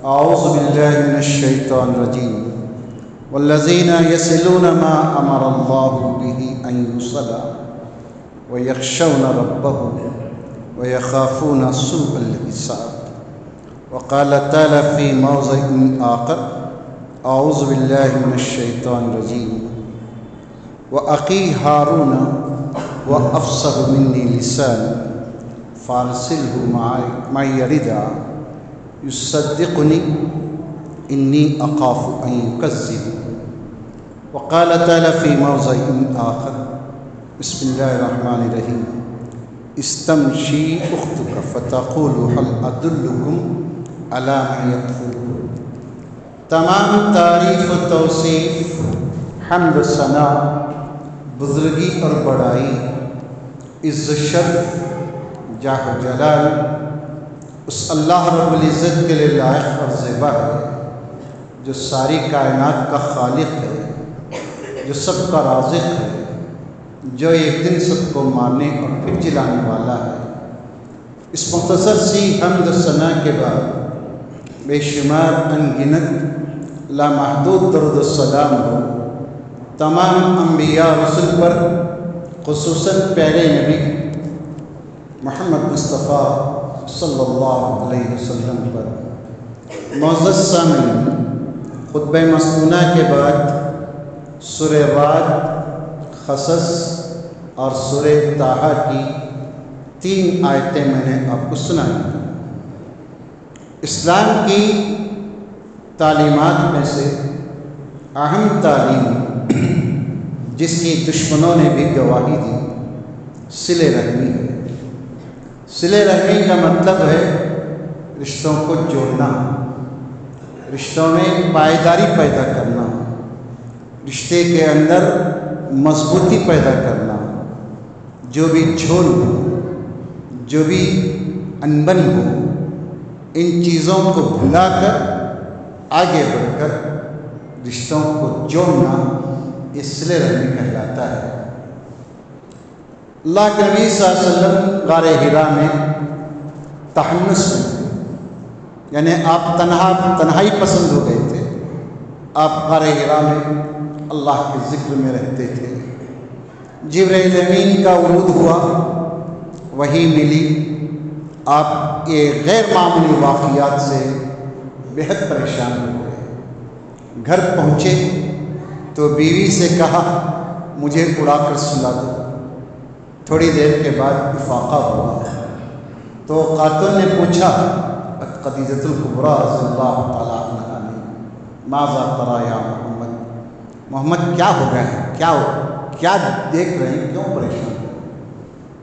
أعوذ بالله من الشيطان الرجيم والذين يصلون ما أمر الله به أن يوصل ويخشون ربهم ويخافون سوء الحساب. وقال تعالى في موضع آخر أعوذ بالله من الشيطان الرجيم وأخي هارون وأفصح مني لسانا فارسله معي ردا يصدقني إني أخاف أن يكذب. وقال تعالى في موضع آخر بسم الله الرحمن الرحيم استمشي أختك فتقول هل أدلكم على من يكفر. تمام تعریف و توصیف حمد و ثنا بزرگی اور بڑائی عزت شرف جاہ و جلال اس اللہ رب العزت کے لیے لائق اور زیبا ہے جو ساری کائنات کا خالق ہے، جو سب کا رازق ہے، جو ایک دن سب کو مارنے اور پھر جلانے والا ہے۔ اس مختصر سی حمد و ثنا کے بعد بے شمار انگنت لامحدود درود و سلام ہو تمام انبیاء رسل پر، خصوصاً پیارے نبی محمد مصطفیٰ صلی اللہ علیہ وسلم پر۔ معزز سامعین، خطبہ مسنونہ کے بعد سورہ رعد، قصص اور سورہ طٰہٰ کی 3 آیتیں میں نے آپ کو سنائی۔ اسلام کی تعلیمات میں سے اہم تعلیم جس کی دشمنوں نے بھی گواہی دی صلہ رحمی ہے۔ صلہ رحمی کا مطلب ہے رشتوں کو جوڑنا، رشتوں میں پائیداری پیدا کرنا، رشتے کے اندر مضبوطی پیدا کرنا۔ جو بھی جھول ہو، جو بھی انبن ہو، ان چیزوں کو بھلا کر آگے بڑھ کر رشتوں کو جوڑنا یہ صلہ رحمی کہلاتا ہے۔ اللہ کے نبی صلی اللہ علیہ وسلم غار حرا میں تحنس میں، یعنی آپ تنہائی پسند ہو گئے تھے، آپ غار حرا میں اللہ کے ذکر میں رہتے تھے۔ جبرائیل امین کا ورود ہوا، وحی ملی، آپ یہ غیر معمولی واقعات سے بہت پریشان ہوئے۔ گھر پہنچے تو بیوی سے کہا مجھے اڑا کر سلا دو۔ تھوڑی دیر کے بعد افاقہ ہوا تو خاتون نے پوچھا خدیجۃ الکبریٰ رضی اللہ تعالیٰ عنہا نے ماذا تری یا محمد کیا ہو گیا ہے، کیا دیکھ رہے ہیں، کیوں پریشان ہیں؟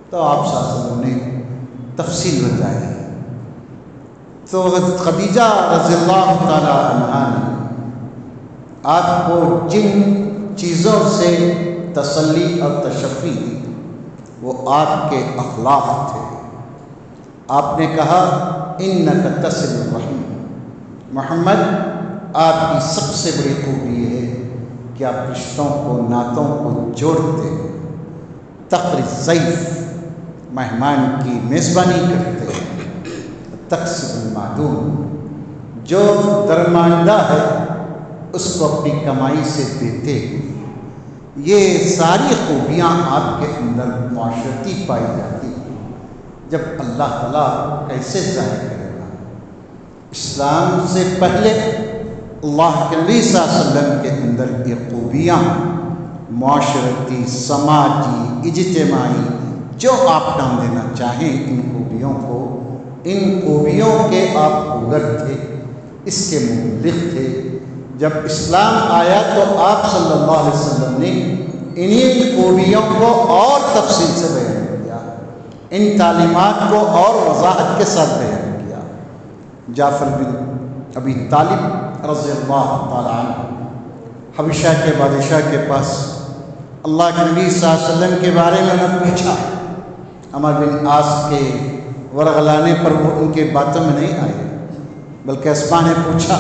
تو آپ صلی اللہ علیہ وسلم نے تفصیل بتائی۔ تو خدیجہ رضی اللہ تعالیٰ عنہا نے آپ کو جن چیزوں سے تسلی اور تشفی دی وہ آپ کے اخلاق تھے۔ آپ نے کہا انک تصل الرحم، محمد آپ کی سب سے بڑی خوبی یہ ہے کہ آپ رشتوں کو، ناتوں کو جوڑتے، تقری الضیف، مہمان کی میزبانی کرتے، تکسب المعدوم، جو درماندہ ہے اس کو اپنی کمائی سے دیتے۔ یہ ساری خوبیاں آپ کے اندر معاشرتی پائی جاتی ہیں۔ جب اللہ تعالیٰ کیسے ظاہر کرے گا؟ اسلام سے پہلے اللہ کے نبی صلی اللہ علیہ وسلم کے اندر یہ خوبیاں معاشرتی، سماجی، اجتماعی، جو آپ نام دینا چاہیں، ان خوبیوں کو، ان خوبیوں کے آپ اگر تھے، اس کے مبلغ تھے۔ جب اسلام آیا تو آپ صلی اللہ علیہ وسلم نے انہی خوبیوں کو اور تفصیل سے بیان کیا، ان تعلیمات کو اور وضاحت کے ساتھ بیان کیا۔ جعفر بن ابی طالب رضی اللہ تعالیٰ عنہ حبشہ کے بادشاہ کے پاس اللہ کے نبی صلی اللہ علیہ وسلم کے بارے میں نے پوچھا۔ عمر بن عاص کے ورغلانے پر وہ ان کے باتوں میں نہیں آئے، بلکہ اسما نے پوچھا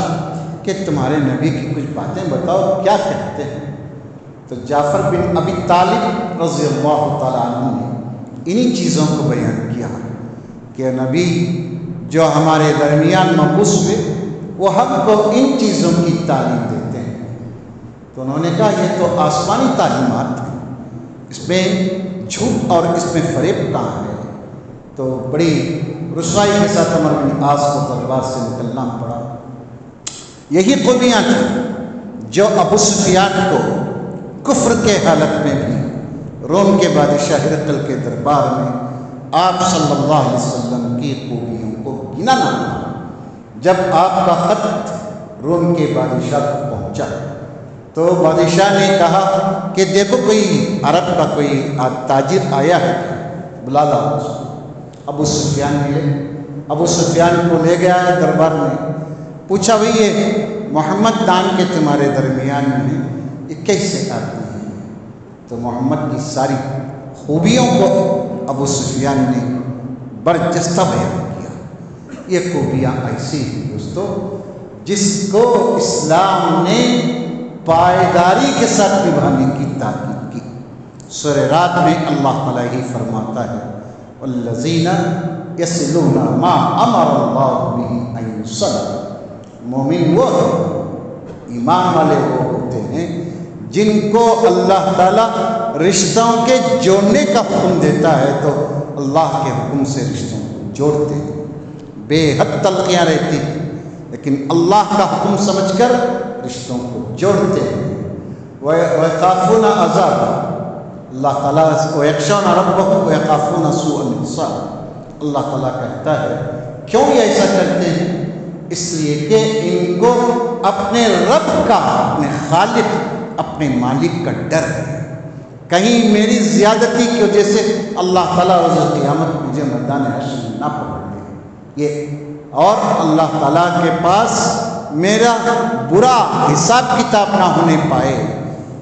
کہ تمہارے نبی کی کچھ باتیں بتاؤ، کیا کہتے ہیں؟ تو جعفر بن ابی طالب رضی اللہ تعالیٰ عنہ نے انہی چیزوں کو بیان کیا کہ نبی جو ہمارے درمیان مبعوث ہوئے وہ ہم کو ان چیزوں کی تعلیم دیتے ہیں۔ تو انہوں نے کہا یہ تو آسمانی تعلیمات ہیں، اس میں جھوٹ اور اس میں فریب کہاں ہے؟ تو بڑی رسوائی کے ساتھ عمر بن عاص کو دربار سے نکلنا پڑا۔ یہی خوبیاں تھیں جو ابو سفیان کو کفر کے حالت میں بھی روم کے بادشاہ ہرقل کے دربار میں آپ صلی اللہ علیہ وسلم کی خوبیوں کو گنا نہ پڑا۔ جب آپ کا خط روم کے بادشاہ کو پہنچا تو بادشاہ نے کہا کہ دیکھو کوئی عرب کا کوئی تاجر آیا ہے، بلا لاؤ اس کو۔ ابو سفیان ملے، ابو سفیان کو لے گیا دربار میں، پوچھا بھئی یہ محمد دان کے تمہارے درمیان میں یہ کیسے آتی ہیں؟ تو محمد کی ساری خوبیوں کو ابو سفیان نے برجستہ بیان کیا۔ یہ خوبیاں ایسی ہیں دوستو جس کو اسلام نے پائیداری کے ساتھ نبھانے کی تاکید کی۔ سورہ رات میں اللہ تعالیٰ ہی فرماتا ہے والذین یصلون ما امر اللہ بہ ان یوصل۔ مومن وہ ہیں، ایمان والے وہ ہوتے ہیں جن کو اللہ تعالیٰ رشتوں کے جوڑنے کا حکم دیتا ہے تو اللہ کے حکم سے رشتوں کو جوڑتے ہیں۔ بے حد تلخیاں رہتی ہیں لیکن اللہ کا حکم سمجھ کر رشتوں کو جوڑتے ہیں۔ وَيَخَافُونَ عَذَابَ، اللہ تعالیٰ وَيَخْشَوْنَ رَبَّهُمْ وَيَخَافُونَ سُوءَ الْحِسَابِ۔ اللہ تعالیٰ کہتا ہے کیوں یہ ایسا کرتے ہیں؟ اس لیے کہ ان کو اپنے رب کا، اپنے خالق، اپنے مالک کا ڈر ہے، کہیں میری زیادتی کی وجہ سے اللہ تعالیٰ روز قیامت مجھے میدان حشر میں نہ پکڑ لے یہ، اور اللہ تعالیٰ کے پاس میرا برا حساب کتاب نہ ہونے پائے۔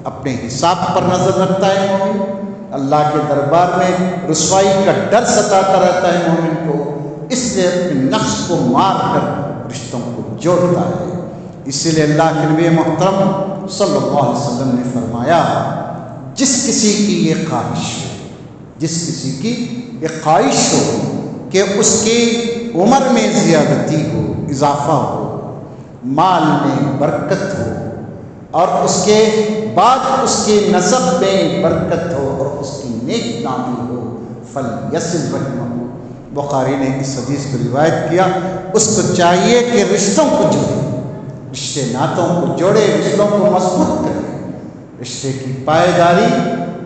اپنے حساب پر نظر رکھتا ہے مومن، اللہ کے دربار میں رسوائی کا ڈر ستاتا رہتا ہے مومن کو، اس لیے اپنے نفس کو مار کر رشتوں کو جوڑتا ہے۔ اسی لیے اللہ کے نبی محترم صلی اللہ علیہ وسلم نے فرمایا جس کسی کی یہ خواہش ہو، جس کسی کی یہ خواہش ہو کہ اس کی عمر میں زیادتی ہو، اضافہ ہو، مال میں برکت ہو، اور اس کے بعد اس کے نسب میں برکت ہو اور اس کی نیک نامی ہو، فلیصل رحمہ۔ بخاری نے اس حدیث کو روایت کیا، اس کو چاہیے کہ رشتوں کو جوڑے، رشتے ناتوں کو جوڑے، رشتوں کو مضبوط کرے۔ رشتے کی پائیداری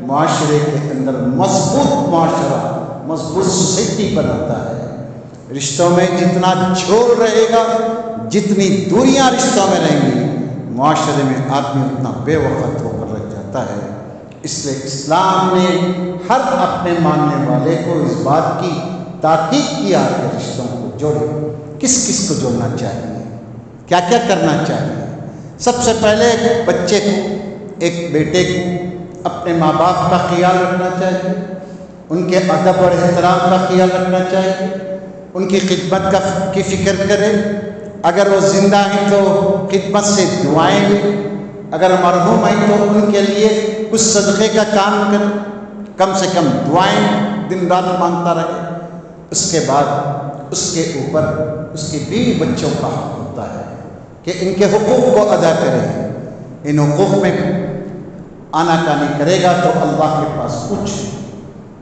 معاشرے کے اندر مضبوط معاشرہ، مضبوط سوسائٹی بناتا ہے۔ رشتوں میں جتنا جھوڑ رہے گا، جتنی دوریاں رشتوں میں رہیں گی، معاشرے میں آدمی اتنا بے وقت ہو کر رہ جاتا ہے۔ اس لیے اسلام نے ہر اپنے ماننے والے کو اس بات کی تاکید کیا کہ رشتوں کو جوڑے۔ کس کس کو جوڑنا چاہیے، کیا کیا کرنا چاہیے؟ سب سے پہلے ایک بچے کو، ایک بیٹے کو اپنے ماں باپ کا خیال رکھنا چاہیے، ان کے ادب اور احترام کا خیال رکھنا چاہیے، ان کی خدمت کی فکر کرے، اگر وہ زندہ ہیں تو خدمت سے دعائیں دیں، اگر مرحوم ہیں تو ان کے لیے کچھ صدقے کا کام کرے، کم سے کم دعائیں دن رات مانگتا رہے۔ اس کے بعد اس کے اوپر اس کے بیوی بچوں کا حق ہوتا ہے کہ ان کے حقوق کو ادا کرے۔ ان حقوق میں آناکانی کرے گا تو اللہ کے پاس پوچھے،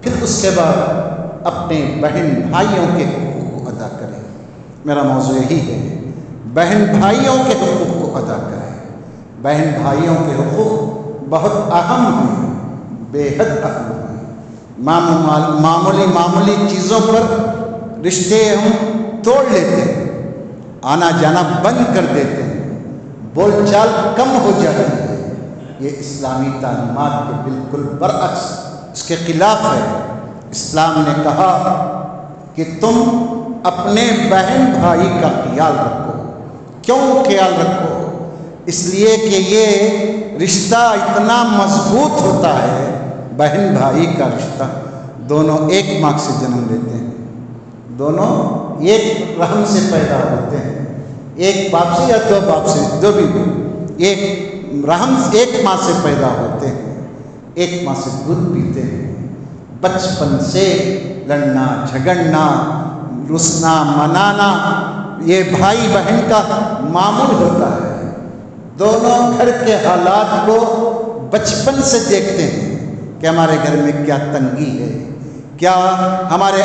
پھر اس کے بعد اپنے بہن بھائیوں کے حقوق کو ادا کرے۔ میرا موضوع یہی ہے، بہن بھائیوں کے حقوق کو ادا کرے۔ بہن بھائیوں کے حقوق بہت اہم ہیں، بے حد اہم ہیں۔ معمولی چیزوں پر رشتے ہم توڑ لیتے ہیں، آنا جانا بند کر دیتے ہیں، بول چال کم ہو جاتی ہے۔ یہ اسلامی تعلیمات کے بالکل برعکس، اس کے خلاف ہے۔ اسلام نے کہا کہ تم اپنے بہن بھائی کا خیال رکھو۔ کیوں خیال رکھو؟ اس لیے کہ یہ رشتہ اتنا مضبوط ہوتا ہے، بہن بھائی کا رشتہ، دونوں ایک ماں سے جنم لیتے ہیں، دونوں ایک رحم سے پیدا ہوتے ہیں، ایک باپ سے یا دو باپ سے، جو بھی ایک رحم، ایک ماں سے پیدا ہوتے ہیں، ایک ماں سے دودھ پیتے ہیں۔ بچپن سے لڑنا جھگڑنا، رسنا منانا، یہ بھائی بہن کا معمول ہوتا ہے، دونوں گھر کے حالات کو بچپن سے دیکھتے ہیں کہ ہمارے گھر میں کیا تنگی ہے، کیا ہمارے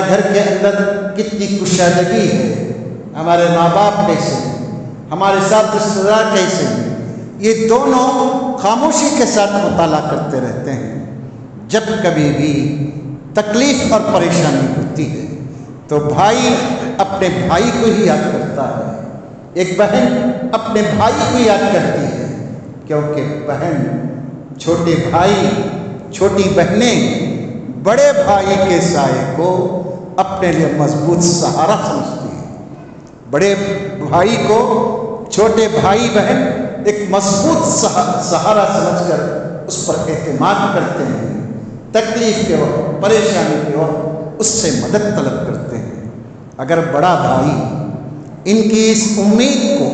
گھر کے اندر کتنی کشادگی ہے، ہمارے ماں باپ کیسے ہیں، ہمارے ساتھ رشتے دار کیسے ہیں۔ یہ دونوں خاموشی کے ساتھ مطالعہ کرتے رہتے ہیں۔ جب کبھی بھی تکلیف اور پریشانی ہوتی ہے تو بھائی اپنے بھائی کو ہی یاد کرتا ہے، ایک بہن اپنے بھائی کو یاد کرتی ہے، کیونکہ بہن، چھوٹے بھائی، چھوٹی بہنیں بڑے بھائی کے سائے کو اپنے لیے مضبوط سہارا سمجھتی ہیں۔ بڑے بھائی کو چھوٹے بھائی بہن ایک مضبوط سہارا سمجھ کر اس پر اعتماد کرتے ہیں، تکلیف کے وقت، پریشانی کے وقت اس سے مدد طلب کرتے ہیں۔ اگر بڑا بھائی ان کی اس امید کو،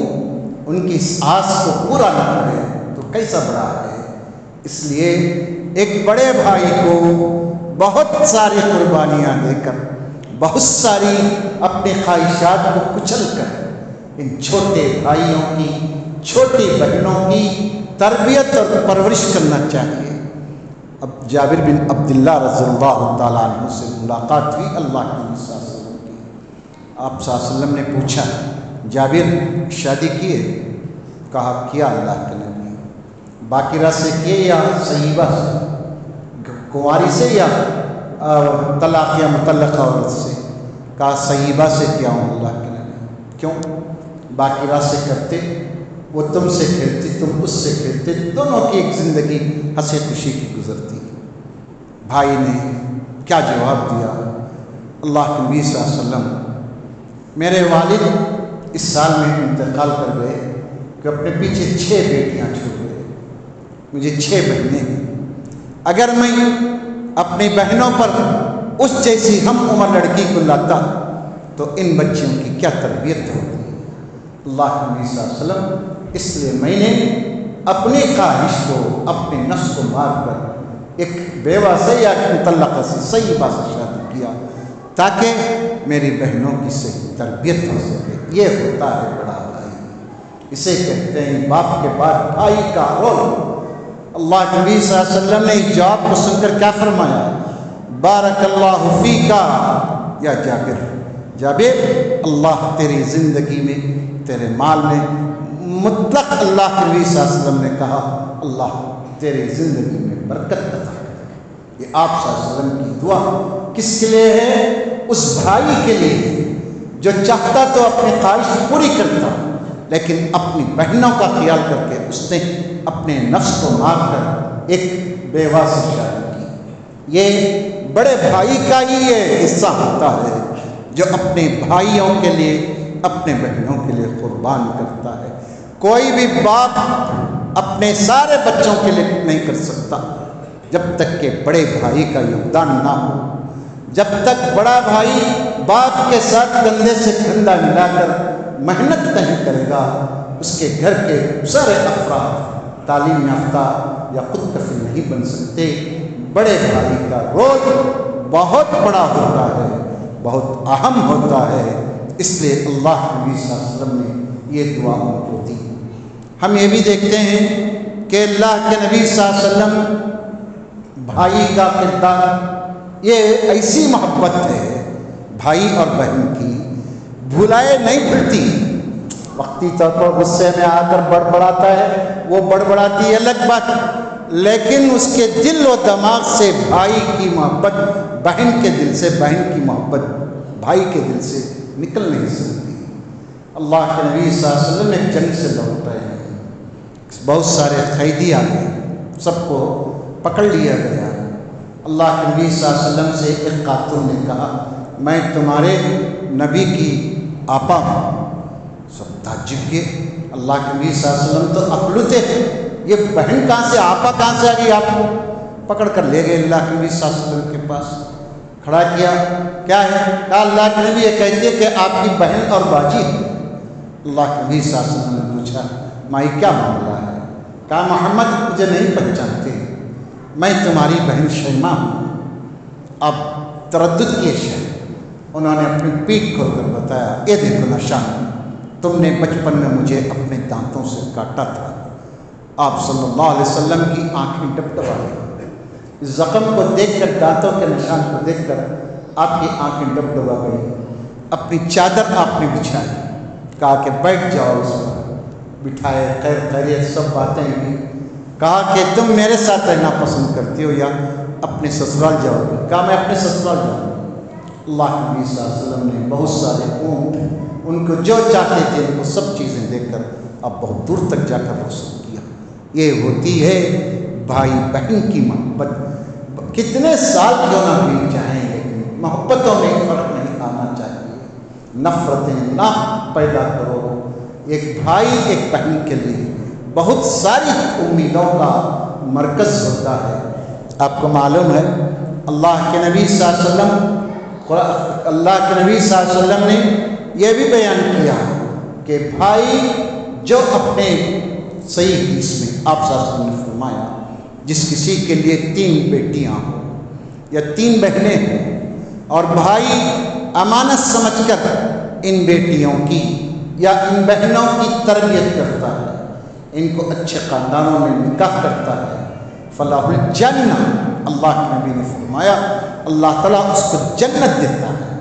ان کی اس آس کو پورا نہ کرے تو کیسا بڑا ہے؟ اس لیے ایک بڑے بھائی کو بہت ساری قربانیاں دے کر، بہت ساری اپنی خواہشات کو کچل کر ان چھوٹے بھائیوں کی، چھوٹی بہنوں کی تربیت اور پرورش کرنا چاہیے۔ اب جابر بن عبداللہ رضی اللہ تعالیٰ عنہ سے ملاقات ہوئی اللہ کے نبی صلی اللہ علیہ وسلم کی۔ آپ صلی اللہ علیہ وسلم نے پوچھا، جابر شادی کیے؟ کہا کیا اللہ کے نبی، باقرہ سے کیے یا صحیبہ سے، کنواری سے یا طلاق یا مطلقہ عورت سے؟ کہا صحیبہ سے کیا ہوں اللہ کے نبی۔ کیوں؟ باقرہ سے کرتے وہ تم سے کھیلتی، تم اس سے کھیلتے، دونوں کی ایک زندگی ہنسی خوشی کی گزرتی۔ بھائی نے کیا جواب دیا؟ اللہ کے نبی صلی اللہ علیہ وسلم، میرے والد اس سال میں انتقال کر گئے کہ اپنے پیچھے 6 بیٹیاں چھوڑ گئے، مجھے 6 بہنیں ہیں۔ اگر میں اپنی بہنوں پر اس جیسی ہم عمر لڑکی کو لاتا تو ان بچیوں کی کیا تربیت ہوتی۔ اللہ کے نبی صلی اللہ علیہ وسلم، اس لیے میں نے اپنی خواہش کو، اپنے نفس کو مار کر ایک بیوہ سے یا مطلقہ سے، صحیبہ سے شادی کیا تاکہ میری بہنوں کی صحیح تربیت ہو سکے۔ یہ ہوتا ہے بڑا بھائی، اسے کہتے ہیں باپ کے بعد بھائی کا رول۔ اللہ کے نبی صلی اللہ علیہ وسلم نے اس جواب کو سن کر کیا فرمایا؟ بارک اللہ فیکا یا جابر، جابر اللہ تیری زندگی میں، تیرے مال میں، مطلق اللہ کے نبی صلی اللہ علیہ وسلم نے کہا اللہ تیری زندگی میں برکت عطا کرے۔ یہ آپ صلی اللہ علیہ وسلم کی دعا کس کے لیے ہے؟ اس بھائی کے لیے جو چاہتا تو اپنی خواہش پوری کرتا، لیکن اپنی بہنوں کا خیال کر کے اس نے اپنے نفس کو مار کر ایک بیوہ سے شادی کی۔ یہ بڑے بھائی کا ہی یہ حصہ ہوتا ہے جو اپنے بھائیوں کے لیے، اپنے بہنوں کے لیے قربان کرتا ہے۔ کوئی بھی باپ اپنے سارے بچوں کے لیے نہیں کر سکتا جب تک کہ بڑے بھائی کا یوگدان نہ ہو، جب تک بڑا بھائی باپ کے ساتھ کندھے سے کندھا ملا کر محنت نہیں کرے گا، اس کے گھر کے سارے افراد تعلیم یافتہ یا خود کفیل نہیں بن سکتے۔ بڑے بھائی کا رول بہت بڑا ہوتا ہے، بہت اہم ہوتا ہے، اس لیے اللہ کے نبی صلی اللہ علیہ وسلم نے یہ دعا ان کو دی۔ ہم یہ بھی دیکھتے ہیں کہ اللہ کے نبی صلی اللہ علیہ وسلم بھائی کا کردار، یہ ایسی محبت ہے بھائی اور بہن کی، بھلائے نہیں بھولتی۔ وقتی طور پر غصے میں آ کر بڑبڑاتا ہے، وہ بڑبڑاتی ہے الگ بات، لیکن اس کے دل و دماغ سے بھائی کی محبت بہن کے دل سے، بہن کی محبت بھائی کے دل سے نکل نہیں سکتی۔ اللہ کے نبی صلی اللہ علیہ وسلم ایک جنگ سے لوٹ رہے ہیں، بہت سارے قیدی آ گئے، سب کو پکڑ لیا گیا۔ اللہ کے نبی صلی اللہ علیہ وسلم سے ایک خاتون نے کہا میں تمہارے نبی کی آپا ہوں۔ سب تعجب کے، اللہ کے نبی صلی اللہ علیہ وسلم تو اقلوتے ہیں، یہ بہن کہاں سے، آپا کہاں سے آ گئی؟ آپ کو پکڑ کر لے گئے اللہ کے نبی صلی اللہ علیہ وسلم کے پاس، کھڑا کیا، کیا ہے؟ کہا اللہ کے نبی یہ کہتے کہ آپ کی بہن اور باجی ہے۔ اللہ کے نبی صلی اللہ علیہ وسلم نے پوچھا مائی کیا معاملہ ہے؟ کہا محمد مجھے نہیں پہچانتے، میں تمہاری بہن شیماء ہوں۔ اب تردد کیے شیخ، انہوں نے اپنی پیٹھ کھول کر بتایا، یہ دیکھو نشان، تم نے بچپن میں مجھے اپنے دانتوں سے کاٹا تھا۔ آپ صلی اللہ علیہ وسلم کی آنکھیں ٹپٹپا گئی، اس زخم کو دیکھ کر، دانتوں کے نشان کو دیکھ کر آپ کی آنکھیں ٹپٹپا گئی۔ اپنی چادر آپ نے بچھائی، کہا کہ بیٹھ جاؤ اس پر، بٹھائے، خیر خیریت سب باتیں کی، کہا کہ تم میرے ساتھ رہنا پسند کرتی ہو یا اپنے سسرال جاؤ گی؟ کہا میں اپنے سسرال جاؤں گی۔ اللہ کے نبی صلی اللہ علیہ وسلم نے بہت سارے اونٹ، ان کو جو چاہتے تھے ان کو سب چیزیں دیکھ کر اب بہت دور تک جا کر روشن کیا۔ یہ ہوتی ہے بھائی بہن کی محبت، کتنے سال کیوں نہ بیت جائیں لیکن محبتوں میں فرق نہیں آنا چاہیے، نفرتیں نہ پیدا کرو۔ ایک بھائی ایک بہن کے لیے بہت ساری امیدوں کا مرکز ہوتا ہے۔ آپ کو معلوم ہے اللہ کے نبی صلی اللہ علیہ وسلم نے یہ بھی بیان کیا کہ بھائی جو اپنے صحیح حدیث میں آپ صلی اللہ علیہ وسلم نے فرمایا، جس کسی کے لیے 3 بیٹیاں ہوں یا 3 بہنیں ہوں اور بھائی امانت سمجھ کر ان بیٹیوں کی یا ان بہنوں کی تربیت کرتا ہے، ان کو اچھے خاندانوں میں نکاح کرتا ہے، فلاح الجنہ، اللہ کے نبی نے فرمایا اللہ تعالیٰ اس کو جنت دیتا ہے،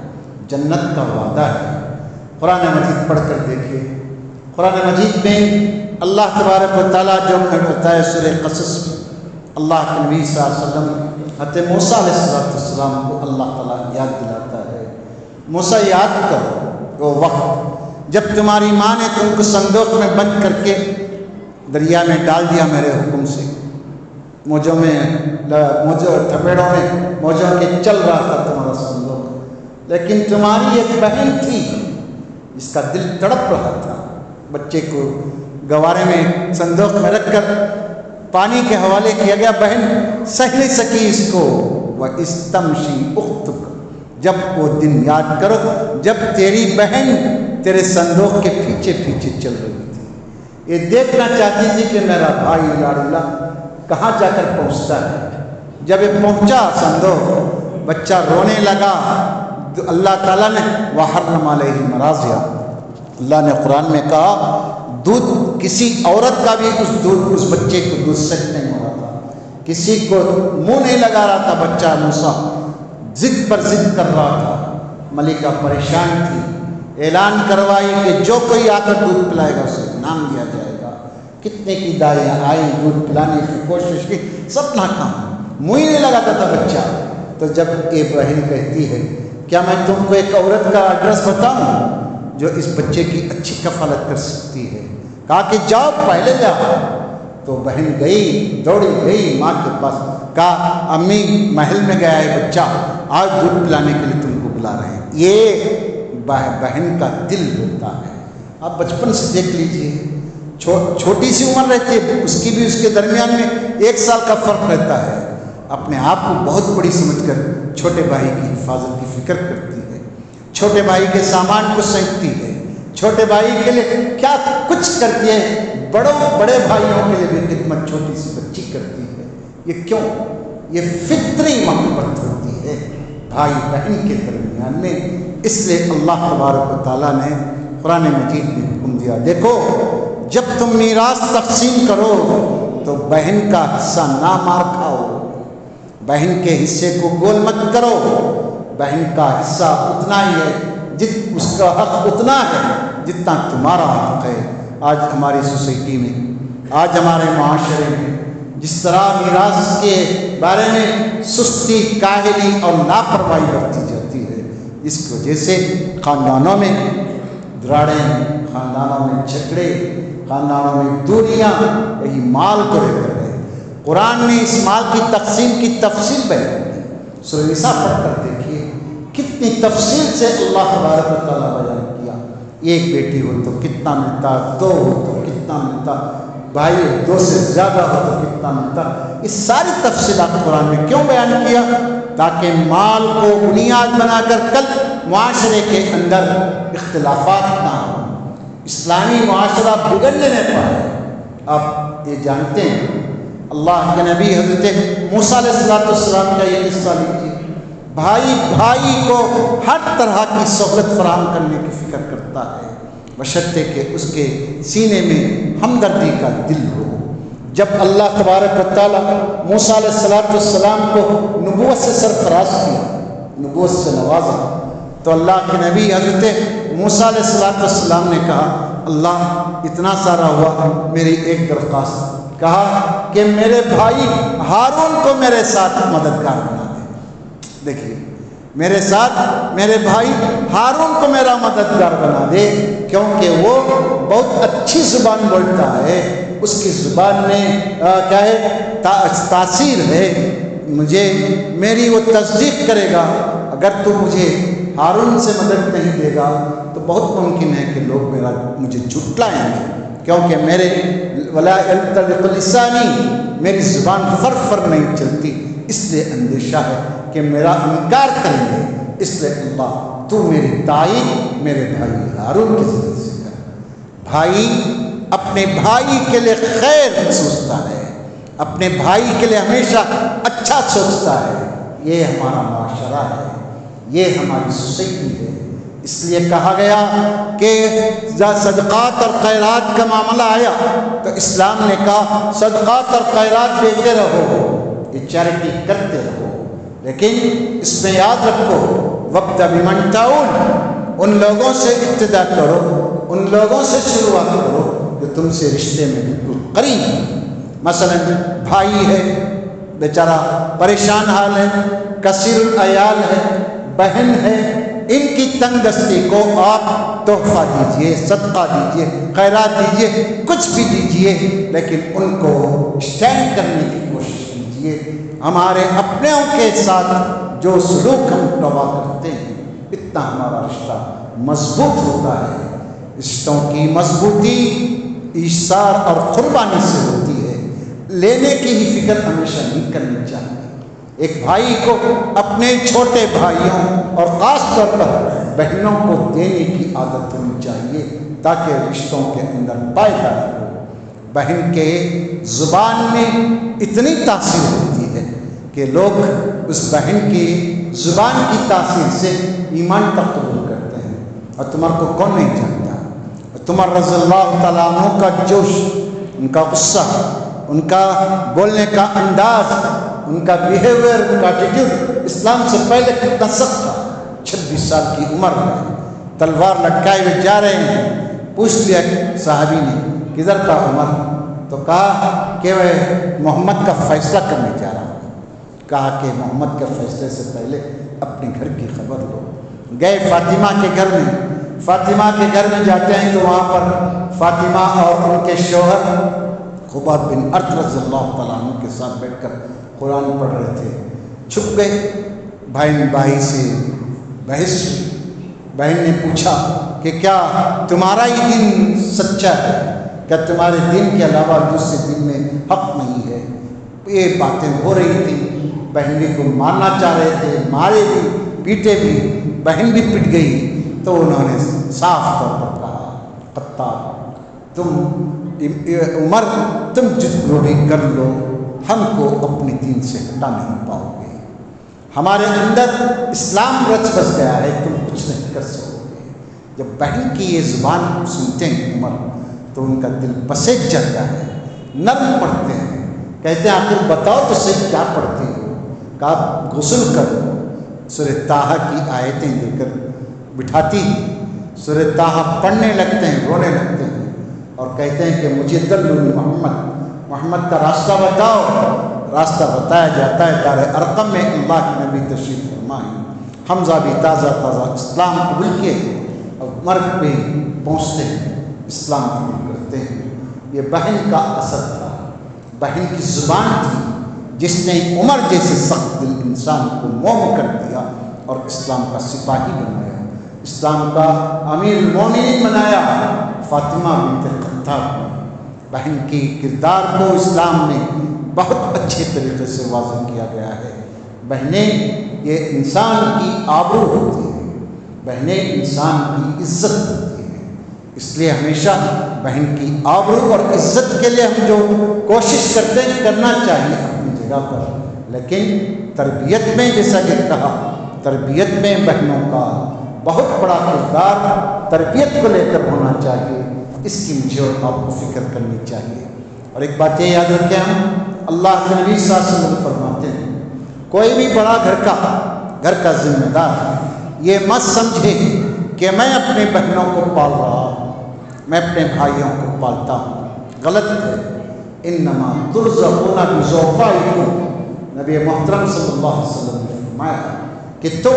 جنت کا وعدہ ہے۔ قرآن مجید پڑھ کر دیکھیے، قرآن مجید میں اللہ تبارک و تعالیٰ جو ہمیں بتایا سورہ قصص میں، اللہ کے نبی صلی اللہ علیہ وسلم حضرت موسیٰ علیہ السلام کو اللہ تعالیٰ یاد دلاتا ہے، موسیٰ یاد کرو وہ وقت جب تمہاری ماں نے تم کو صندوق میں بند کر کے دریا میں ڈال دیا میرے حکم سے، موجوں تھپیڑوں میں موجوں کے چل رہا تھا تمہارا صندوق، لیکن تمہاری ایک بہن تھی جس کا دل تڑپ رہا تھا، بچے کو گوارے میں صندوق میں رکھ کر پانی کے حوالے کیا گیا، بہن سہ نہیں سکی اس کو، وَإِسْتَمْشِي أُخْتُكَ، جب وہ دن یاد کرو جب تیری بہن تیرے صندوق کے پیچھے پیچھے چل رہی تھی، یہ دیکھنا چاہتی تھی کہ میرا بھائی لاڈلا کہاں جا کر پہنچتا ہے۔ جب یہ پہنچا صندوق، بچہ رونے لگا، اللہ تعالیٰ نے وَحَرَّمَ عَلَيْهِ الْمَرَاضِعَ، اللہ نے قرآن میں کہا دودھ کسی عورت کا بھی اس بچے کو دودھ سچ نہیں ہو رہا تھا، کسی کو منہ نہیں لگا رہا تھا، بچہ موسیٰ ضد پر ضد کر رہا تھا، ملکہ پریشان تھی، اعلان کروائی کہ جو کوئی آ کر دودھ پلائے گا اسے انعام دیا جائے گا۔ کتنے کی دائیاں آئی دودھ پلانے کی کوشش کی، سب ناکام، منہ ہی نہیں لگاتا تھا بچہ۔ تو جب یہ بہن کہتی ہے کیا میں تم کو ایک عورت کا ایڈریس بتاؤں جو اس بچے کی اچھی کفالت کر سکتی ہے؟ کہا کہ جاؤ پہلے جاؤ۔ تو بہن گئی، دوڑی گئی ماں کے پاس، کہا امی محل میں گیا ہے بچہ، آج دودھ پلانے کے لیے تم کو بلا رہے ہیں۔ یہ بہن کا دل ہوتا ہے۔ آپ بچپن سے دیکھ لیجئے، چھوٹی سی عمر رہتی ہے، اس کی بھی اس کے درمیان میں 1 سال کا فرق رہتا ہے، اپنے آپ کو بہت بڑی سمجھ کر چھوٹے بھائی کی حفاظت کی فکر کرتی ہے، چھوٹے بھائی کے سامان کو سینکتی ہے، چھوٹے بھائی کے لیے کیا کچھ کرتی ہے، بڑے بھائیوں کے لیے بھی خدمت چھوٹی سی بچی کرتی ہے۔ یہ کیوں؟ یہ فطری محبت ہوتی ہے بھائی بہن کے درمیان میں۔ اس لیے اللہ تبارک و تعالیٰ نے قرآن مجید میں حکم دیا، دیکھو جب تم میراث تقسیم کرو تو بہن کا حصہ نہ مار کھاؤ، بہن کے حصے کو گول مت کرو، بہن کا حصہ اتنا ہی ہے، اس کا حق اتنا ہے جتنا تمہارا حق ہے۔ آج ہماری سوسائٹی میں، آج ہمارے معاشرے میں جس طرح میراث کے بارے میں سستی، کاہلی اور لاپرواہی برتی جاتی ہے، اس کی وجہ سے خاندانوں میں دراڑیں، خاندانوں میں جھگڑے، خاندانوں میں دوریاں، یہی مال کو لے کر ہے۔ قرآن نے اس مال کی تقسیم کی تفصیل بیان کی، سورہ نساء پڑھ کر دیکھیے کتنی تفصیل سے اللہ تبارک و تعالیٰ بیان کیا۔ ایک بیٹی ہو تو کتنا ملتا، 2 ہو تو کتنا ملتا، بھائی 2 سے زیادہ ہو تو کتنا ملتا۔ اس ساری تفصیلات قرآن میں کیوں بیان کیا؟ تاکہ مال کو بنیاد بنا کر کل معاشرے کے اندر اختلافات نہ ہوں، اسلامی معاشرہ بگڑنے نہ پائے۔ آپ یہ جانتے ہیں اللہ کے نبی حضرت موسیٰ علیہ السلام کا یہ قصہ لیجیے، بھائی بھائی کو ہر طرح کی سہولت فراہم کرنے کی فکر کرتا ہے، بشرطے کہ اس کے سینے میں ہمدردی کا دل ہو۔ جب اللہ تبارک و تعالیٰ موسیٰ علیہ السلام کو نبوت سے سرفراز کیا، نبوت سے نوازا، تو اللہ کے نبی حضرت موسیٰ علیہ السلام نے کہا اللہ اتنا سارا ہوا، میری ایک درخواست، کہا کہ میرے بھائی ہارون کو میرے ساتھ مددگار بنا دے۔ دیکھیے میرے ساتھ میرے بھائی ہارون کو میرا مددگار بنا دے، کیونکہ وہ بہت اچھی زبان بولتا ہے، اس کی زبان میں کیا ہے تاثیر ہے، مجھے میری وہ تصدیق کرے گا۔ اگر تو مجھے ہارون سے مدد نہیں دے گا تو بہت ممکن ہے کہ لوگ مجھے جھٹلائیں گے، کیونکہ میرے ولا ينطلق لسانی، میری زبان فر نہیں چلتی، اس لیے اندیشہ ہے کہ میرا انکار کریں گے، اس لیے اللہ تو میری تائید میرے بھائی ہارون کے ذریعے سے کر۔ بھائی اپنے بھائی کے لیے خیر سوچتا ہے، اپنے بھائی کے لیے ہمیشہ اچھا سوچتا ہے۔ یہ ہمارا معاشرہ ہے، یہ ہماری سوسائٹی ہے۔ اس لیے کہا گیا کہ جب صدقات اور خیرات کا معاملہ آیا تو اسلام نے کہا صدقات اور خیرات دیتے رہو، یہ چیریٹی کرتے رہو، لیکن اس میں یاد رکھو وَابْدَأْ بِمَنْ تَعُولُ، ان لوگوں سے ابتدا کرو، ان لوگوں سے شروعات کرو جو تم سے رشتے میں بالکل قریب ہیں۔ مثلا بھائی ہے بیچارہ پریشان حال ہے، کثیر العیال ہے، بہن ہے، ان کی تنگ دستی کو آپ تحفہ دیجئے، صدقہ دیجئے، خیرات دیجئے، کچھ بھی دیجئے، لیکن ان کو اسٹینڈ کرنے کی کوشش کیجئے۔ ہمارے اپنوں کے ساتھ جو سلوک ہم توا کرتے ہیں اتنا ہمارا رشتہ مضبوط ہوتا ہے۔ رشتوں کی مضبوطی ایثار اور قربانی سے ہوتی ہے، لینے کی ہی فکر ہمیشہ نہیں کرنی چاہیے۔ ایک بھائی کو اپنے چھوٹے بھائیوں اور خاص طور پر بہنوں کو دینے کی عادت ہونی چاہیے تاکہ رشتوں کے اندر پائیداری ہو۔ بہن کے زبان میں اتنی تاثیر ہوتی ہے کہ لوگ اس بہن کی زبان کی تاثیر سے ایمان تک قبول کرتے ہیں۔ اور عمر کو کون نہیں جانتا؟ عمر رضی اللہ تعالیٰ عنہ کا جوش، ان کا غصہ، ان کا بولنے کا انداز، ان کا بیہیویئر، ان کا ایٹیٹیوڈ اسلام سے پہلے کتنا سخت تھا۔ 26 سال کی عمر میں تلوار لٹکائے ہوئے جا رہے ہیں۔ پوچھ لیا صحابی نے کدھر تھا عمر؟ تو کہا کہ وہ محمد کا فیصلہ کرنے جا رہا ہوں۔ کہا کہ محمد کے فیصلے سے پہلے اپنے گھر کی خبر لو۔ گئے فاطمہ کے گھر میں، فاطمہ کے گھر میں جاتے ہیں تو وہاں پر فاطمہ اور ان کے شوہر خباب بن ارت رضی اللہ تعالیٰ عنہ کے ساتھ بیٹھ کر قرآن پڑھ رہے تھے۔ چھپ گئے، بھائی سے بحث ہوئی۔ بہن نے پوچھا کہ کیا تمہارا ہی دین سچا ہے؟ کیا تمہارے دین کے علاوہ دوسرے دین میں حق نہیں ہے؟ یہ باتیں ہو رہی تھیں، بہن بھی کو مارنا چاہ رہے تھے، مارے بھی پیٹے بھی، بہن بھی پٹ گئی۔ تو انہوں نے صاف طور پر کہا قطار عمر تم جد روڑی کر لو، ہم کو اپنے دین سے ہٹا نہیں پاؤ گے۔ ہمارے اندر اسلام رچ بس گیا ہے، تم کچھ نہیں کر سکو گے۔ جب بہن کی یہ زبان سنتے ہیں عمر تو ان کا دل پسیج جاتا ہے، نرم پڑتے ہیں۔ کہتے ہیں آخر بتاؤ تو صحیح کیا پڑھتے ہو؟ کہا غسل کرو۔ سورہ طٰہٰ کی آیتیں لے کر بٹھاتی ہیں، سورہ طٰہٰ پڑھنے لگتے ہیں، رونے لگتے ہیں اور کہتے ہیں کہ مجھے دلونی محمد کا راستہ بتاؤ۔ راستہ بتایا جاتا ہے۔ دار ارقم میں اللہ کے نبی تشریف فرما ہے۔ حمزہ بھی تازہ اسلام قبول کیے اور مرگ پہ پہنچتے ہیں، اسلام قبول کرتے ہیں۔ یہ بہن کا اثر تھا، بہن کی زبان تھی جس نے عمر جیسے سخت دل انسان کو موم کر دیا اور اسلام کا سپاہی بنایا، اسلام کا امیر المومنین بنایا۔ فاطمہ بنت خطاب، بہن کی کردار کو اسلام میں بہت اچھے طریقے سے واضح کیا گیا ہے۔ بہنیں یہ انسان کی آبرو ہوتی ہیں، بہنیں انسان کی عزت ہوتی ہیں۔ اس لیے ہمیشہ بہن کی آبرو اور عزت کے لیے ہم جو کوشش کرتے ہیں کرنا چاہیے اپنی جگہ پر، لیکن تربیت میں جیسا کہ کہا تربیت میں بہنوں کا بہت بڑا کردار تربیت کو لے کر ہونا چاہیے، اس کی مجھے اور آپ کو فکر کرنی چاہیے۔ اور ایک بات یہ یاد رکھیں، ہم اللہ کے نبی صلی اللہ علیہ وسلم فرماتے ہیں کوئی بھی بڑا گھر کا ذمہ دار یہ مت سمجھے کہ میں اپنے بہنوں کو پال رہا ہوں، میں اپنے بھائیوں کو پالتا ہوں، غلط ہے۔ انما ترزقون بذوقائکم، نبی محترم صلی اللہ علیہ وسلم نے فرمایا کہ تم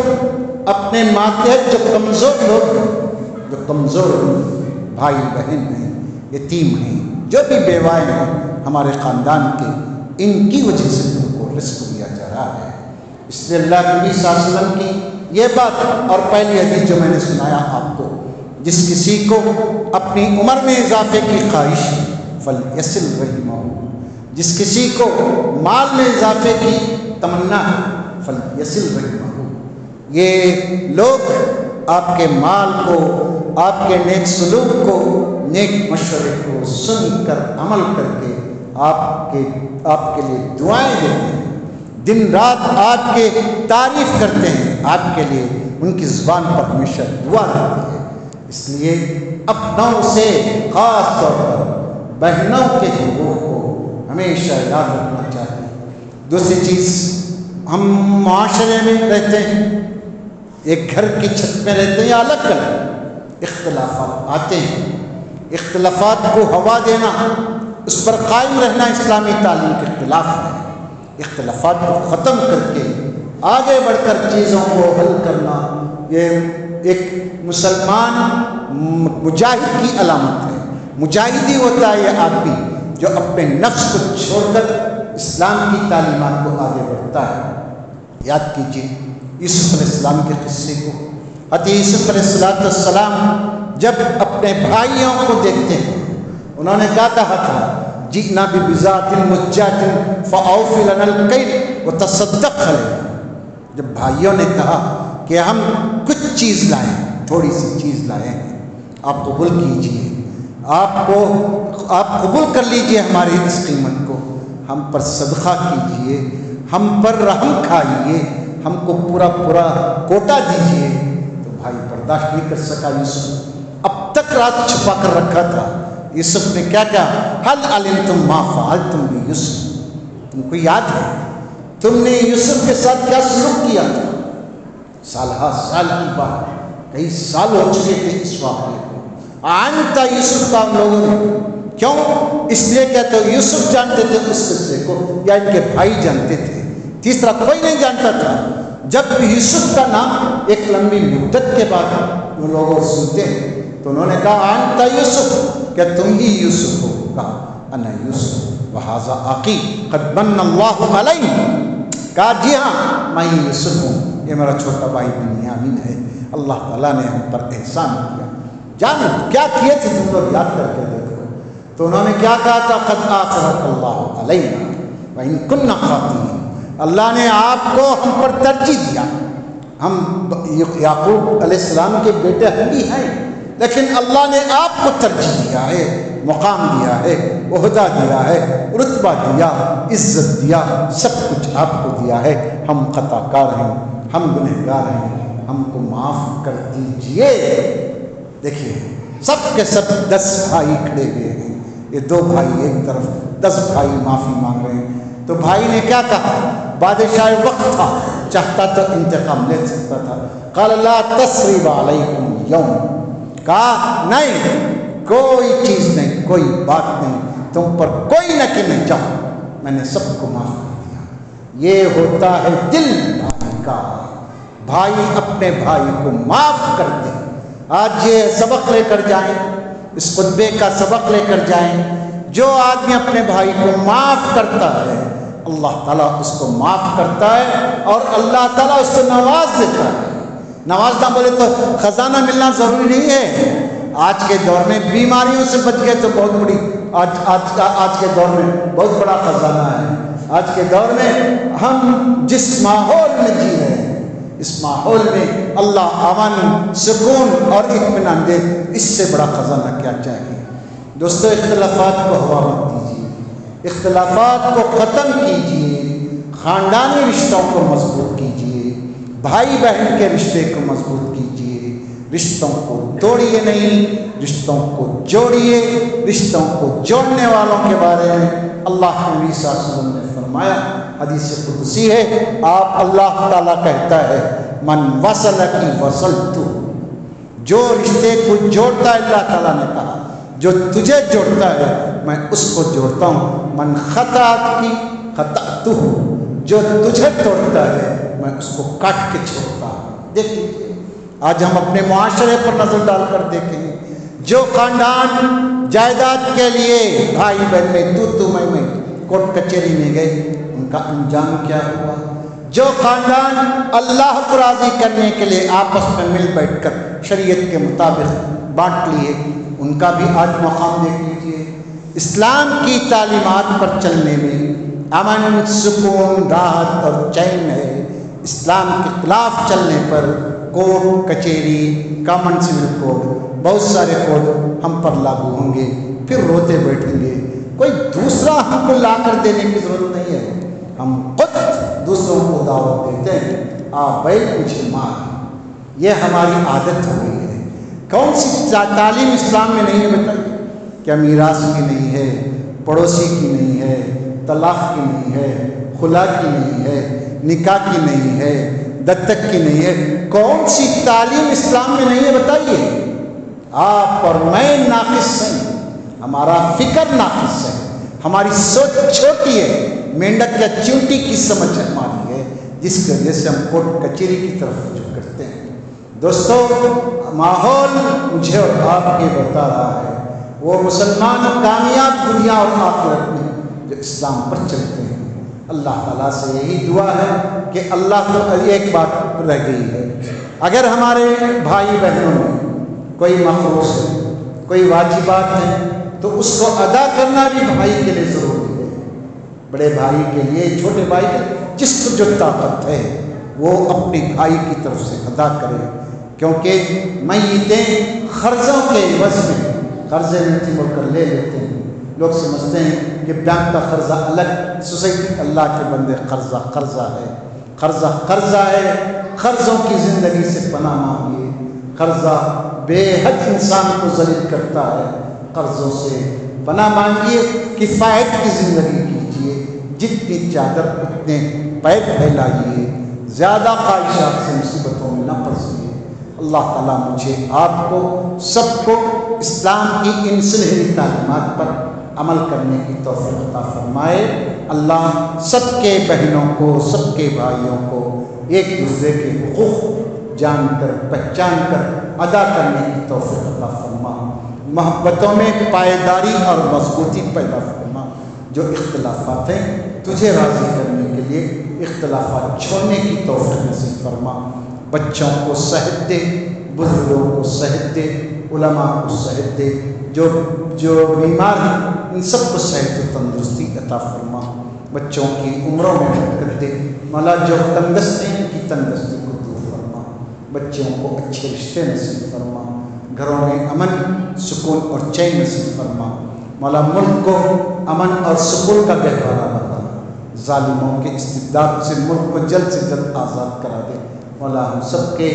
اپنے ماتحت جو کمزور لوگ ہیں، جو کمزور بھائی بہن ہیں، یتیم ہیں، جو بھی بیوائیں ہیں ہمارے خاندان کے، ان کی وجہ سے تم کو رزق دیا جا رہا ہے۔ اس لیے اللہ کے نبی صلی اللہ علیہ وسلم کی یہ بات اور پہلی حدیث جو میں نے سنایا آپ کو، جس کسی کو اپنی عمر میں اضافے کی خواہش فلیصل رحمہ، جس کسی کو مال میں اضافے کی تمنا فلیصل رحمہ، یہ لوگ آپ کے مال کو، آپ کے نیک سلوک کو، نیک مشورے کو سن کر عمل کر کے آپ کے لیے دعائیں دیتے ہیں، دن رات آپ کے تعریف کرتے ہیں، آپ کے لیے ان کی زبان پر ہمیشہ دعا رہتی ہے۔ اس لیے اپنوں سے خاص طور پر بہنوں کے حقوق کو ہمیشہ یاد رکھنا چاہیے۔ دوسری چیز، ہم معاشرے میں رہتے ہیں، ایک گھر کی چھت میں رہتے ہیں یا الگ الگ، اختلافات آتے ہیں، اختلافات کو ہوا دینا، اس پر قائم رہنا اسلامی تعلیم کے خلاف ہے۔ اختلافات کو ختم کر کے آگے بڑھ کر چیزوں کو حل کرنا، یہ ایک مسلمان مجاہد کی علامت ہے۔ مجاہدی ہوتا ہے یہ آدمی جو اپنے نفس کو چھوڑ کر اسلام کی تعلیمات کو آگے بڑھتا ہے۔ یاد کیجیے یوسف علیہ السلام کے قصے کو۔ حضرت یوسف علیہ السلام جب اپنے بھائیوں کو دیکھتے ہیں، انہوں نے کیا کہا تھا؟ جئنا ببضاعۃ مزجاۃ فاوف لنا الکیل وتصدق علینا۔ جب بھائیوں نے کہا کہ ہم کچھ چیز لائیں، تھوڑی سی چیز لائے ہیں، آپ قبول کیجئے، آپ قبول کر لیجئے ہماری اس قیمت کو، ہم پر صدقہ کیجئے، ہم پر رحم کھائیے، ہم کو پورا کوٹا دیجئے۔ تو بھائی برداشت نہیں کر سکا یوسف، اب تک رات چھپا کر رکھا تھا۔ یوسف نے کیا کہا؟ حل علمتم ما فعلتم بیوسف، تم کو یاد ہے تم نے یوسف کے ساتھ کیا سلوک کیا تھا؟ سالہ سال کی بات، کئی سال ہو چکے تھے اس واقعے کو۔ آنتا یوسف کا لوگوں نے، کیوں؟ اس لیے کہتے ہو یوسف جانتے تھے اس قصے کو یا ان کے بھائی جانتے تھے، تیسرا کوئی نہیں جانتا تھا۔ جب یوسف کا نام ایک لمبی مدت کے بعد وہ لوگ سنتے ہیں تو انہوں نے کہا انتا یوسف، کیا تم ہی یوسف ہو؟ کہا انا یوسف وہذا اخی قد من اللہ علیہ، کہا جی ہاں میں یوسف ہوں، یہ میرا چھوٹا بھائی بنیامین ہے، اللہ تعالیٰ نے ہم پر احسان کیا۔ جان کیا کیے تھے تم لوگ، یاد کر کے دیکھو۔ تو انہوں نے کیا کہا تھا؟ قد آثرک اللہ علینا وإن كنا خاطئین، اللہ نے آپ کو ہم پر ترجیح دیا۔ ہم یعقوب علیہ السلام کے بیٹے ہم بھی ہیں، لیکن اللہ نے آپ کو ترجیح دیا ہے، مقام دیا ہے، عہدہ دیا ہے، رتبہ دیا، عزت دیا، سب کچھ آپ کو دیا ہے۔ ہم خطا کار ہیں، ہم گنہگار ہیں، ہم کو معاف کر دیجئے۔ دیکھیے سب کے سب 10 بھائی کھڑے ہوئے ہیں، یہ 2 بھائی ایک طرف، 10 بھائی معافی مانگ رہے ہیں۔ تو بھائی نے کیا کہا؟ بادشاہ وقت تھا، چاہتا تو انتقام لے سکتا تھا۔ قال لا تثریب علیکم اليوم، کہا نہیں، کوئی چیز نہیں، کوئی بات نہیں، تم پر کوئی نہ کہ نہیں، جاؤ، میں نے سب کو معاف کر دیا۔ یہ ہوتا ہے دل بھائی کا، بھائی اپنے بھائی کو معاف کر دے۔ آج یہ سبق لے کر جائیں، اس خطبے کا سبق لے کر جائیں، جو آدمی اپنے بھائی کو معاف کرتا ہے اللہ تعالیٰ اس کو معاف کرتا ہے اور اللہ تعالیٰ اس کو نواز دیتا ہے۔ نوازنا بولے تو خزانہ ملنا ضروری نہیں ہے۔ آج کے دور میں بیماریوں سے بچ گئے تو بہت بڑی، آج کے دور میں بہت بڑا خزانہ ہے۔ آج کے دور میں ہم جس ماحول میں جی رہے ہیں، اس ماحول میں اللہ امن، سکون اور اطمینان دے، اس سے بڑا خزانہ کیا چاہیے؟ دوستو اختلافات کو ہوا مت دیجیے، اختلافات کو ختم کیجیے، خاندانی رشتوں کو مضبوط کیجیے، بھائی بہن کے رشتے کو مضبوط کیجیے، رشتوں کو توڑیے نہیں، رشتوں کو جوڑیے۔ رشتوں کو جوڑنے والوں کے بارے میں اللہ کے نبی صلی اللہ علیہ وسلم نے فرمایا، حدیث قدسی ہے، آپ اللہ تعالیٰ کہتا ہے من وصلک وصلتہ، جو رشتے کو جوڑتا ہے، اللہ تعالیٰ نے کہا جو تجھے جوڑتا ہے میں اس کو جوڑتا ہوں، من خطأک خطأتہ، جو تجھے توڑتا ہے میں اس کو کاٹ کے چھوڑتا ہوں۔ دیکھ لیجیے آج ہم اپنے معاشرے پر نظر ڈال کر دیکھیں، جو خاندان جائیداد کے لیے بھائی بہن میں تو میں کورٹ کچہری میں گئے، ان کا انجام کیا ہوا؟ جو خاندان اللہ کو راضی کرنے کے لیے آپس میں مل بیٹھ کر شریعت کے مطابق بانٹ لیے، ان کا بھی آج مقام دیکھ لیجیے۔ اسلام کی تعلیمات پر چلنے میں امن، سکون، راحت اور چین ہے، اسلام کے خلاف چلنے پر کورٹ کچہری، کامن سول کوڈ، بہت سارے کوڈ ہم پر لاگو ہوں گے، پھر روتے بیٹھیں گے۔ کوئی دوسرا ہم کو لا کر دینے کی ضرورت نہیں ہے، ہم خود دوسروں کو دعوت دیتے ہیں، آ بیل مجھے مار۔ یہ ہماری عادت ہو گئی ہے۔ کون سی تعلیم اسلام میں نہیں ہے بتائیے؟ کیا میراث کی نہیں ہے، پڑوسی کی نہیں ہے، طلاق کی نہیں ہے، خلا کی نہیں ہے، نکاح کی نہیں ہے، دتک کی نہیں ہے؟ کون سی تعلیم اسلام میں نہیں ہے بتائیے؟ آپ اور میں ناقص ہیں، ہمارا فکر ناقص ہے، ہماری سوچ چھوٹی ہے، مینڈک یا چونٹی کی سمجھ ہماری ہے، جس کی وجہ سے ہم کورٹ کچہری کی طرف رجوع کرتے ہیں۔ دوستو، ماحول مجھے اور آپ کے بتا رہا ہے وہ مسلمان کامیاب دنیا اور آخرت میں جو اسلام پر چلتے ہیں۔ اللہ تعالیٰ سے یہی دعا ہے کہ اللہ تو ایک بات رہ گئی ہے، اگر ہمارے بھائی بہنوں میں کوئی مخصوص ہے، کوئی واجبات ہیں، تو اس کو ادا کرنا بھی بھائی کے لیے ضروری ہے۔ بڑے بھائی کے لیے، چھوٹے بھائی کے لیے، جس کو جو طاقت ہے وہ اپنے بھائی کی طرف سے ادا کرے، کیونکہ میتیں قرضوں کے عوض میں قرضے ملتی مل کر لے لیتے ہیں۔ لوگ سمجھتے ہیں کہ بینک کا قرضہ الگ، سوسائٹی، اللہ کے بندے قرضہ قرضہ ہے، قرضہ قرضہ ہے۔ قرضوں کی زندگی سے پناہ مانگیے، قرضہ بے حد انسان کو ذلیل کرتا ہے، قرضوں سے پناہ مانگیے، کفایت کی زندگی کیجیے، جتنی چادر اتنے پیر پھیلائیے، زیادہ خواہشات سے مصیبتوں میں نہ پھنسیے۔ اللہ تعالیٰ مجھے، آپ کو، سب کو اسلام کی ان سنہری تعلیمات پر عمل کرنے کی توفیق عطا فرمائے۔ اللہ سب کے بہنوں کو، سب کے بھائیوں کو ایک دوسرے کے حقوق جان کر، پہچان کر ادا کرنے کی توفیق عطا فرما، محبتوں میں پائیداری اور مضبوطی پیدا فرما۔ جو اختلافات ہیں تجھے راضی کرنے کے لیے اختلافات چھوڑنے کی توفیق نصیب فرما۔ بچوں کو صحت دے، بزرگوں کو صحت دے، علماء کو صحت دے، جو بیمار ہیں ان سب کو صحت و تندرستی عطا فرما۔ بچوں کی عمروں میں برکت دے مولا، جو تندرست ہیں ان کی تندرستی کو دور فرما۔ بچوں کو اچھے رشتے نصیب فرما، گھروں میں امن، سکون اور چین نصیب فرما مولا۔ ملک کو امن اور سکون کا گہوارہ بنا، ظالموں کے استبداد سے ملک کو جلد سے جلد آزاد کرا دے مولا۔ ہم سب کے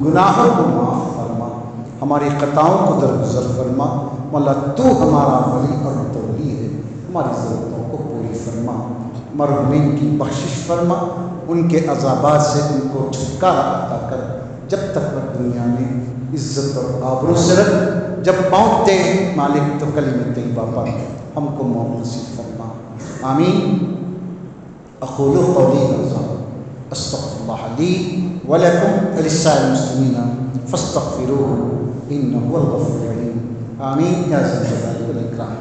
گناہوں کو معاف فرما، ہماری خطاؤں کو درگزر فرما مولا۔ تو ہمارا ولی اور تولی ہے، ہماری ضرورتوں کو پوری فرما۔ مرحومین کی بخشش فرما، ان کے عذابات سے ان کو چھٹکارا عطا کر، جب تک وہ دنیا میں عزت اور آبرو سے رکھ، جب موت دے مالک تو کلمہ طیبہ پر ہم کو موت نصیب فرما۔ آمین۔ اقول قولی ھذا استغفر اللہ لی ولکم ولسائر المسلمین فاستغفروہ انہ هو الغفور الرحیم۔ آمین یا ذا الجلال والاکرام۔